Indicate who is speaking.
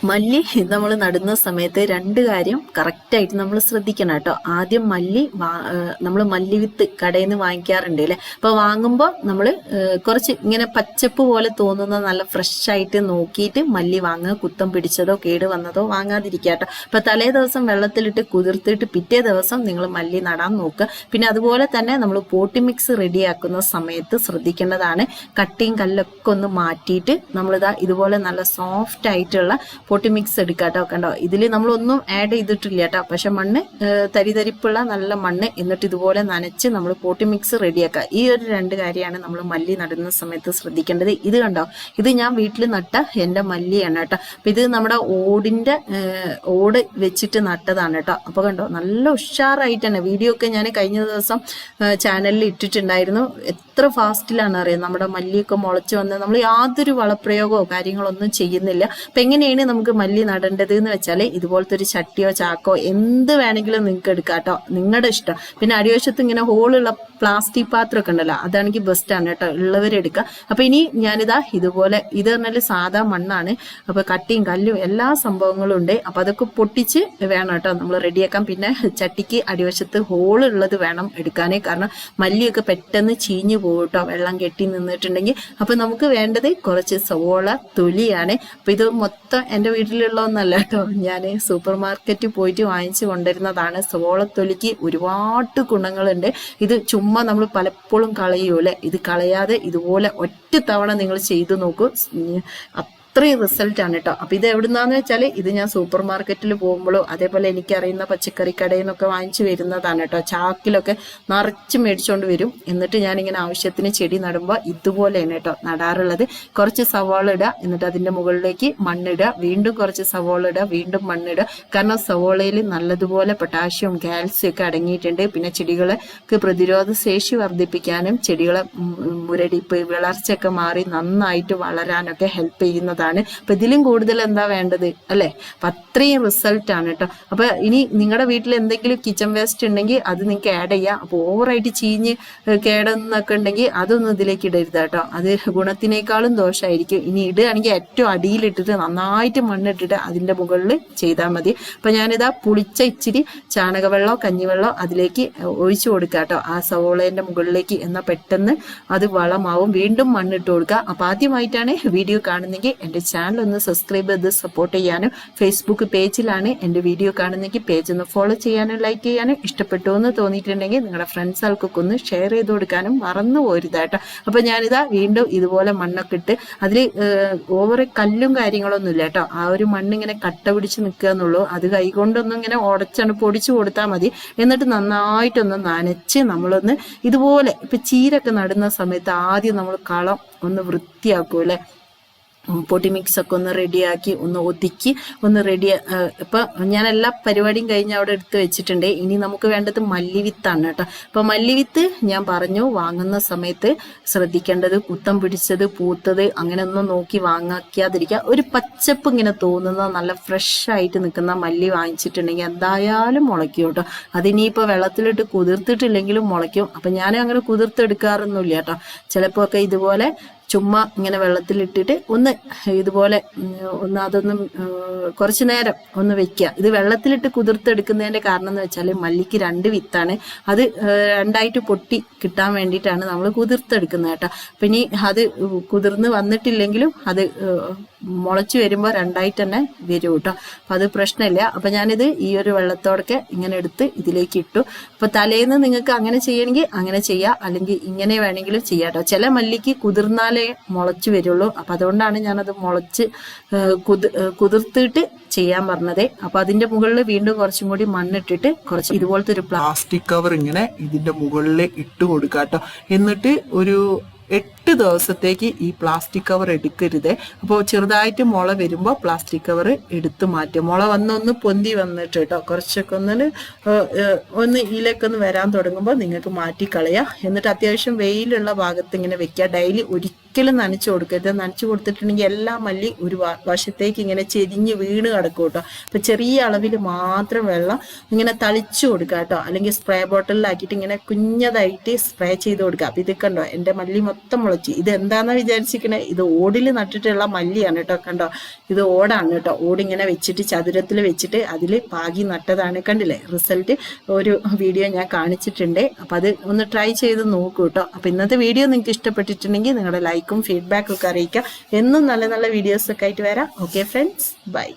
Speaker 1: മല്ലി നമ്മൾ നടുന്ന സമയത്ത് രണ്ട് കാര്യം കറക്റ്റായിട്ട് നമ്മൾ ശ്രദ്ധിക്കണം കേട്ടോ. ആദ്യം മല്ലി നമ്മൾ മല്ലി വിത്ത് കടയിൽ നിന്ന് വാങ്ങിക്കാറുണ്ട് അല്ലേ. അപ്പോൾ വാങ്ങുമ്പോൾ നമ്മൾ കുറച്ച് ഇങ്ങനെ പച്ചപ്പ് പോലെ തോന്നുന്ന നല്ല ഫ്രഷ് ആയിട്ട് നോക്കിയിട്ട് മല്ലി വാങ്ങുക. കുത്തം പിടിച്ചതോ കേട് വന്നതോ വാങ്ങാതിരിക്കുക കേട്ടോ. അപ്പോൾ തലേ ദിവസം വെള്ളത്തിലിട്ട് കുതിർത്തിട്ട് പിറ്റേ ദിവസം നിങ്ങൾ മല്ലി നടാൻ നോക്കുക. പിന്നെ അതുപോലെ തന്നെ നമ്മൾ പോട്ടി മിക്സ് റെഡിയാക്കുന്ന സമയത്ത് ശ്രദ്ധിക്കേണ്ടതാണ്, കട്ടിയും കല്ലൊക്കെ ഒന്ന് മാറ്റിയിട്ട് നമ്മളിതാ ഇതുപോലെ നല്ല സോഫ്റ്റ് ആയിട്ടുള്ള പോട്ടി മിക്സ് എടുക്കുക കേട്ടോ. കണ്ടോ, ഇതിൽ നമ്മളൊന്നും ആഡ് ചെയ്തിട്ടില്ല കേട്ടോ. പക്ഷെ മണ്ണ് തരിതരിപ്പുള്ള നല്ല മണ്ണ്, എന്നിട്ട് ഇതുപോലെ നനച്ച് നമ്മൾ പോട്ടി മിക്സ് റെഡിയാക്കുക. ഈ ഒരു രണ്ട് കാര്യമാണ് നമ്മൾ മല്ലി നടുന്ന സമയത്ത് ശ്രദ്ധിക്കേണ്ടത്. ഇത് കണ്ടോ, ഇത് ഞാൻ വീട്ടിൽ നട്ട എൻ്റെ മല്ലിയാണ് കേട്ടോ. അപ്പം ഇത് നമ്മുടെ ഓട് വെച്ചിട്ട് നട്ടതാണ് കേട്ടോ. അപ്പോൾ കണ്ടോ, നല്ല ഉഷാറായിട്ട് തന്നെ വീഡിയോ ഒക്കെ ഞാൻ കഴിഞ്ഞ ദിവസം ചാനലിൽ ഇട്ടിട്ടുണ്ടായിരുന്നു. എത്ര ഫാസ്റ്റിലാണ് അറിയാം നമ്മുടെ മല്ലിയൊക്കെ മുളച്ച് വന്ന്. നമ്മൾ യാതൊരു വളപ്രയോഗമോ കാര്യങ്ങളൊന്നും ചെയ്യുന്നില്ല. അപ്പം എങ്ങനെയാണ് നമുക്ക് മല്ലി നടേണ്ടത് എന്ന് വെച്ചാൽ ഇതുപോലത്തെ ഒരു ചട്ടിയോ ചാക്കോ എന്ത് വേണമെങ്കിലും നിങ്ങൾക്ക് എടുക്കാം കേട്ടോ, നിങ്ങളുടെ ഇഷ്ടം. പിന്നെ അടിവശത്ത് ഇങ്ങനെ ഹോളുള്ള പ്ലാസ്റ്റിക് പാത്രമൊക്കെ ഉണ്ടല്ലോ, അതാണെങ്കിൽ ബെസ്റ്റാണ് കേട്ടോ, ഉള്ളവരെടുക്കുക. അപ്പം ഇനി ഞാനിതാ ഇതുപോലെ, ഇത് പറഞ്ഞാൽ സാധാ മണ്ണാണ്. അപ്പോൾ കട്ടിയും കല്ലും എല്ലാ സംഭവങ്ങളും ഉണ്ട്. അപ്പം അതൊക്കെ പൊട്ടിച്ച് വേണം കേട്ടോ നമ്മൾ റെഡിയാക്കാൻ. പിന്നെ ചട്ടിക്ക് അടിവശത്ത് ഹോളുള്ളത് വേണം എടുക്കാനേ, കാരണം മല്ലിയൊക്കെ പെട്ടെന്ന് ചീഞ്ഞു പോകും കേട്ടോ വെള്ളം കെട്ടി നിന്നിട്ടുണ്ടെങ്കിൽ. അപ്പം നമുക്ക് വേണ്ടത് കുറച്ച് സവോള തൊലിയാണ്. അപ്പം ഇത് മൊത്തം എൻ്റെ വീട്ടിലുള്ള ഒന്നല്ല കേട്ടോ, ഞാൻ സൂപ്പർ മാർക്കറ്റിൽ പോയിട്ട് വാങ്ങിച്ചു കൊണ്ടുവരുന്നതാണ്. സവോളത്തൊലിക്ക് ഒരുപാട് ഗുണങ്ങളുണ്ട്. ഇത് ചുമ്മാ നമ്മൾ പലപ്പോഴും കളയൂലേ, ഇത് കളയാതെ ഇതുപോലെ ഒറ്റ തവണ നിങ്ങൾ ചെയ്തു നോക്കൂ, അത്രയും റിസൾട്ടാണ് കേട്ടോ. അപ്പം ഇത് എവിടുന്നാന്ന് വെച്ചാൽ ഇത് ഞാൻ സൂപ്പർ മാർക്കറ്റിൽ പോകുമ്പോഴോ അതേപോലെ എനിക്കറിയുന്ന പച്ചക്കറി കടയിൽ നിന്നൊക്കെ വാങ്ങിച്ചു വരുന്നതാണ് കേട്ടോ. ചാക്കിലൊക്കെ നിറച്ച് മേടിച്ചുകൊണ്ട് വരും. എന്നിട്ട് ഞാനിങ്ങനെ ആവശ്യത്തിന് ചെടി നടുമ്പോൾ ഇതുപോലെയാണ് കേട്ടോ നടാറുള്ളത്. കുറച്ച് സവാള ഇടുക, എന്നിട്ട് അതിൻ്റെ മുകളിലേക്ക് മണ്ണിടുക, വീണ്ടും കുറച്ച് സവാള ഇടുക, വീണ്ടും മണ്ണിടുക. കാരണം സവാളയിൽ നല്ലതുപോലെ പൊട്ടാഷ്യം കാൽസ്യം ഒക്കെ അടങ്ങിയിട്ടുണ്ട്. പിന്നെ ചെടികൾക്ക് പ്രതിരോധ ശേഷി വർദ്ധിപ്പിക്കാനും ചെടികളെ മുരടിപ്പ് വിളർച്ചയൊക്കെ മാറി നന്നായിട്ട് വളരാനൊക്കെ ഹെൽപ്പ് ചെയ്യുന്നതാണ്. അപ്പൊ ഇതിലും കൂടുതൽ എന്താ വേണ്ടത് അല്ലെ. അപ്പൊ അത്രയും റിസൾട്ട് ആണ് കേട്ടോ. അപ്പൊ ഇനി നിങ്ങളുടെ വീട്ടിൽ എന്തെങ്കിലും കിച്ചൺ വേസ്റ്റ് ഉണ്ടെങ്കിൽ അത് നിങ്ങൾക്ക് ആഡ് ചെയ്യാം. അപ്പൊ ഓവറായിട്ട് ചീഞ്ഞ് കേടെന്നൊക്കെ ഉണ്ടെങ്കിൽ അതൊന്നും ഇതിലേക്ക് ഇടരുത് കേട്ടോ, അത് ഗുണത്തിനേക്കാളും ദോഷമായിരിക്കും. ഇനി ഇടുകയാണെങ്കിൽ ഏറ്റവും അടിയിലിട്ടിട്ട് നന്നായിട്ട് മണ്ണിട്ടിട്ട് അതിന്റെ മുകളിൽ ചെയ്താൽ മതി. അപ്പൊ ഞാനിതാ പുളിച്ച ഇച്ചിരി ചാണകവെള്ളമോ കഞ്ഞിവെള്ളമോ അതിലേക്ക് ഒഴിച്ചു കൊടുക്കുക കേട്ടോ ആ സവോളേന്റെ മുകളിലേക്ക്. എന്നാൽ പെട്ടെന്ന് അത് വളമാവും. വീണ്ടും മണ്ണിട്ട് കൊടുക്കുക. അപ്പൊ ആദ്യമായിട്ടാണ് വീഡിയോ കാണുന്നെങ്കിൽ എൻ്റെ ചാനൽ ഒന്ന് സബ്സ്ക്രൈബ് ചെയ്ത് സപ്പോർട്ട് ചെയ്യാനും, ഫേസ്ബുക്ക് പേജിലാണ് എൻ്റെ വീഡിയോ കാണുന്നെങ്കിൽ പേജ് ഒന്ന് ഫോളോ ചെയ്യാനും ലൈക്ക് ചെയ്യാനും, ഇഷ്ടപ്പെട്ടു എന്ന് തോന്നിയിട്ടുണ്ടെങ്കിൽ നിങ്ങളുടെ ഫ്രണ്ട്സ് ആൾക്കൊക്കെ ഒന്ന് ഷെയർ ചെയ്ത് കൊടുക്കാനും മറന്നു പോരുതാട്ടോ. അപ്പം ഞാനിതാ വീണ്ടും ഇതുപോലെ മണ്ണൊക്കെ ഇട്ട് അതിൽ ഓവർ കല്ലും കാര്യങ്ങളൊന്നും ഇല്ല കേട്ടോ. ആ ഒരു മണ്ണിങ്ങനെ കട്ട പിടിച്ച് നിൽക്കുക എന്നുള്ളൂ. അത് കൈകൊണ്ടൊന്നും ഇങ്ങനെ ഉടച്ചാണ് പൊടിച്ചു കൊടുത്താൽ മതി. എന്നിട്ട് നന്നായിട്ടൊന്ന് നനച്ച് നമ്മളൊന്ന് ഇതുപോലെ ഇപ്പം ചീരൊക്കെ നടുന്ന സമയത്ത് ആദ്യം നമ്മൾ കളം ഒന്ന് വൃത്തിയാക്കും അല്ലേ. പൊടി മിക്സ് ഒക്കെ ഒന്ന് റെഡിയാക്കി ഒന്ന് ഒതുക്കി ഒന്ന് ഇപ്പം ഞാൻ എല്ലാ പരിപാടിയും കഴിഞ്ഞ് അവിടെ എടുത്ത് വെച്ചിട്ടുണ്ട്. ഇനി നമുക്ക് വേണ്ടത് മല്ലിവിത്താണ് കേട്ടോ. അപ്പം മല്ലിവിത്ത് ഞാൻ പറഞ്ഞു വാങ്ങുന്ന സമയത്ത് ശ്രദ്ധിക്കേണ്ടത് കുത്തം പിടിച്ചത് പൂത്തത് അങ്ങനെ ഒന്നും നോക്കി വാങ്ങിക്കാതിരിക്കുക. ഒരു പച്ചപ്പ് ഇങ്ങനെ തോന്നുന്ന നല്ല ഫ്രഷ് ആയിട്ട് നിൽക്കുന്ന മല്ലി വാങ്ങിച്ചിട്ടുണ്ടെങ്കിൽ എന്തായാലും മുളയ്ക്കും കേട്ടോ. അതിനിപ്പോൾ വെള്ളത്തിലിട്ട് കുതിർത്തിട്ടില്ലെങ്കിലും മുളയ്ക്കും. അപ്പം ഞാൻ അങ്ങനെ കുതിർത്തെടുക്കാറൊന്നുമില്ല കേട്ടോ. ചിലപ്പോൾ ഒക്കെ ഇതുപോലെ ചുമ്മാ ഇങ്ങനെ വെള്ളത്തിലിട്ടിട്ട് ഒന്ന് ഇതുപോലെ ഒന്ന് അതൊന്നും കുറച്ചു നേരം ഒന്ന് വെക്കുക. ഇത് വെള്ളത്തിലിട്ട് കുതിർത്തെടുക്കുന്നതിൻ്റെ കാരണം എന്ന് വെച്ചാൽ മല്ലിക്ക് 2 വിത്താണ്, അത് രണ്ടായിട്ട് പൊട്ടി കിട്ടാൻ വേണ്ടിയിട്ടാണ് നമ്മൾ കുതിർത്തെടുക്കുന്നത് കേട്ടോ. പിന്നെ അത് കുതിർന്ന് വന്നിട്ടില്ലെങ്കിലും അത് മുളച്ചു വരുമ്പോൾ 2ആയിട്ട് തന്നെ വരും കേട്ടോ. അപ്പം അത് പ്രശ്നമില്ല. അപ്പം ഞാനിത് ഈ ഒരു വെള്ളത്തോടൊക്കെ ഇങ്ങനെ എടുത്ത് ഇതിലേക്ക് ഇട്ടു. അപ്പം തലേന്ന് നിങ്ങൾക്ക് അങ്ങനെ ചെയ്യണമെങ്കിൽ അങ്ങനെ ചെയ്യാം, അല്ലെങ്കിൽ ഇങ്ങനെ വേണമെങ്കിലും ചെയ്യാം കേട്ടോ. ചില മല്ലിക്ക് കുതിർന്നാലേ മുളച്ചു വരുള്ളൂ. അപ്പം അതുകൊണ്ടാണ് ഞാനത് മുളച്ച് കുതിർത്തിട്ട് ചെയ്യാൻ പറഞ്ഞത്. അപ്പൊ അതിന്റെ മുകളിൽ വീണ്ടും കുറച്ചും കൂടി മണ്ണിട്ടിട്ട് കുറച്ച് ഇതുപോലത്തെ ഒരു
Speaker 2: പ്ലാസ്റ്റിക് കവർ ഇങ്ങനെ ഇതിന്റെ മുകളിൽ ഇട്ട് കൊടുക്കുക കേട്ടോ. എന്നിട്ട് ഒരു 8 ദിവസത്തേക്ക് ഈ പ്ലാസ്റ്റിക് കവർ എടുക്കരുത്. അപ്പോൾ ചെറുതായിട്ട് മുള വരുമ്പോൾ പ്ലാസ്റ്റിക് കവർ എടുത്ത് മാറ്റും. മുള വന്നൊന്ന് പൊന്തി വന്നിട്ട് കേട്ടോ, കുറച്ചൊക്കെ ഒന്ന് ഇതിലേക്ക് ഒന്ന് വരാൻ തുടങ്ങുമ്പോൾ നിങ്ങൾക്ക് മാറ്റി കളയാം. എന്നിട്ട് അത്യാവശ്യം വെയിലുള്ള ഭാഗത്ത് ഇങ്ങനെ വെക്കുക. ഡെയിലി ഒരിക്കലും നനച്ചു കൊടുക്കരുത്. നനച്ചു കൊടുത്തിട്ടുണ്ടെങ്കിൽ എല്ലാ മല്ലി ഒരു വശത്തേക്ക് ഇങ്ങനെ ചെരിഞ്ഞ് വീണ് കിടക്കും കേട്ടോ. അപ്പൊ ചെറിയ അളവിൽ മാത്രം വെള്ളം ഇങ്ങനെ തളിച്ചു കൊടുക്കുക കേട്ടോ. അല്ലെങ്കിൽ സ്പ്രേ ബോട്ടിലാക്കിയിട്ട് ഇങ്ങനെ കുഞ്ഞതായിട്ട് സ്പ്രേ ചെയ്ത് കൊടുക്കുക. അപ്പൊ ഇത് കണ്ടോ എൻ്റെ മല്ലി മൊത്തം മുളച്ചു. ഇത് എന്താണെന്ന് വിചാരിച്ചിരിക്കണേ, ഇത് ഓടിൽ നട്ടിട്ടുള്ള മല്ലിയാണ് കേട്ടോ. കണ്ടോ, ഇത് ഓടാണ് കേട്ടോ. ഓടിങ്ങനെ വെച്ചിട്ട് ചതുരത്തിൽ വെച്ചിട്ട് അതിൽ പാകി നട്ടതാണ്. കണ്ടില്ലേ റിസൾട്ട്? ഒരു വീഡിയോ ഞാൻ കാണിച്ചിട്ടുണ്ട്. അപ്പൊ അത് ഒന്ന് ട്രൈ ചെയ്ത് നോക്കൂ കേട്ടോ. അപ്പൊ ഇന്നത്തെ വീഡിയോ നിങ്ങൾക്ക് ഇഷ്ടപ്പെട്ടിട്ടുണ്ടെങ്കിൽ നിങ്ങളുടെ ലൈക്കും ഫീഡ്ബാക്കും ഒക്കെ അറിയിക്കാം. എന്നും നല്ല നല്ല വീഡിയോസ് ഒക്കെ ആയിട്ട് വരാം. Okay friends, by.